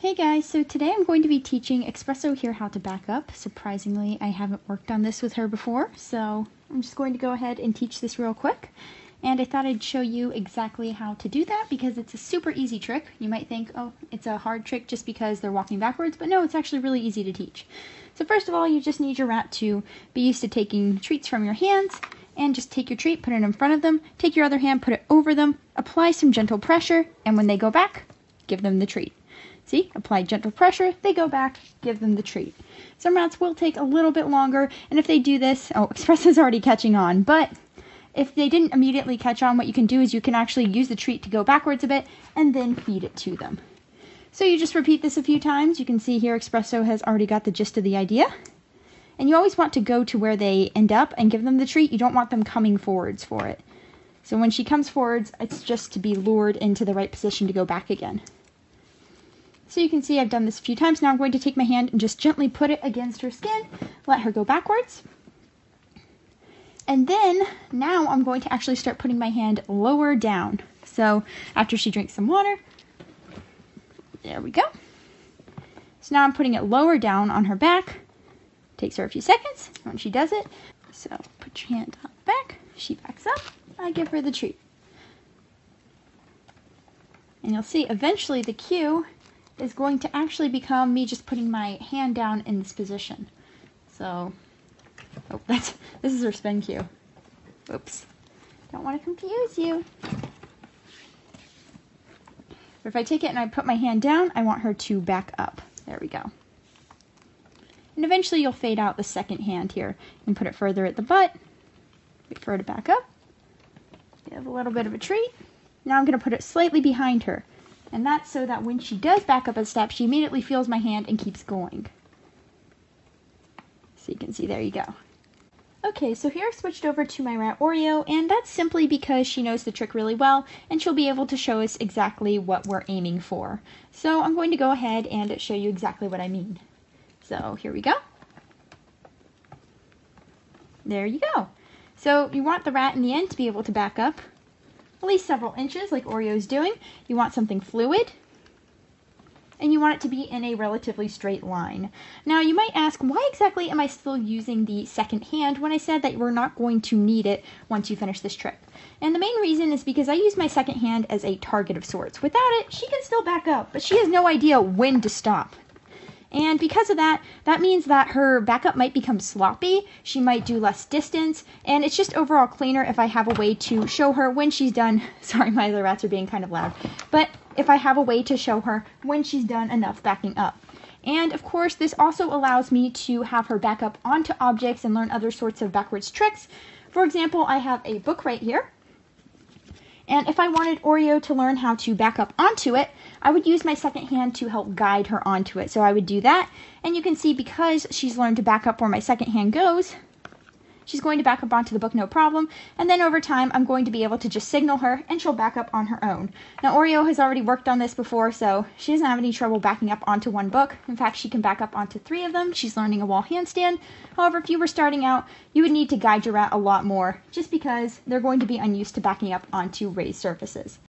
Hey guys, so today I'm going to be teaching Espresso here how to back up. Surprisingly, I haven't worked on this with her before, so I'm just going to go ahead and teach this real quick. And I thought I'd show you exactly how to do that because it's a super easy trick. You might think, oh, it's a hard trick just because they're walking backwards, but no, it's actually really easy to teach. So first of all, you just need your rat to be used to taking treats from your hands, and just take your treat, put it in front of them, take your other hand, put it over them, apply some gentle pressure, and when they go back, give them the treat. See, apply gentle pressure, they go back, give them the treat. Some rats will take a little bit longer, and if they do this, oh, Espresso's already catching on, but if they didn't immediately catch on, what you can do is you can actually use the treat to go backwards a bit, and then feed it to them. So you just repeat this a few times. You can see here Espresso has already got the gist of the idea. And you always want to go to where they end up and give them the treat. You don't want them coming forwards for it. So when she comes forwards, it's just to be lured into the right position to go back again. So you can see I've done this a few times. Now I'm going to take my hand and just gently put it against her skin, let her go backwards. And then now I'm going to actually start putting my hand lower down. So after she drinks some water, there we go. So now I'm putting it lower down on her back. Takes her a few seconds when she does it. So put your hand on the back, she backs up, I give her the treat. And you'll see eventually the cue is going to actually become me just putting my hand down in this position. So, oh, this is her spin cue. Oops, don't want to confuse you. But if I take it and I put my hand down, I want her to back up. There we go. And eventually you'll fade out the second hand here and put it further at the butt. Wait for her to back up. Give a little bit of a treat. Now I'm going to put it slightly behind her. And that's so that when she does back up a step, she immediately feels my hand and keeps going. So you can see, there you go. Okay, so here I've switched over to my rat Oreo, and that's simply because she knows the trick really well, and she'll be able to show us exactly what we're aiming for. So I'm going to go ahead and show you exactly what I mean. So here we go. There you go. So you want the rat in the end to be able to back up at least several inches like Oreo's doing. You want something fluid, and you want it to be in a relatively straight line. Now you might ask, why exactly am I still using the second hand when I said that we're not going to need it once you finish this trick? And the main reason is because I use my second hand as a target of sorts. Without it, she can still back up, but she has no idea when to stop. And because of that, that means that her backup might become sloppy, she might do less distance, and it's just overall cleaner if I have a way to show her when she's done. Sorry, my other rats are being kind of loud. But if I have a way to show her when she's done enough backing up. And of course, this also allows me to have her back up onto objects and learn other sorts of backwards tricks. For example, I have a book right here. And if I wanted Oreo to learn how to back up onto it, I would use my second hand to help guide her onto it. So I would do that, and you can see because she's learned to back up where my second hand goes, she's going to back up onto the book no problem, and then over time I'm going to be able to just signal her and she'll back up on her own. Now Oreo has already worked on this before, so she doesn't have any trouble backing up onto one book. In fact, she can back up onto 3 of them. She's learning a wall handstand. However, if you were starting out, you would need to guide your rat a lot more just because they're going to be unused to backing up onto raised surfaces.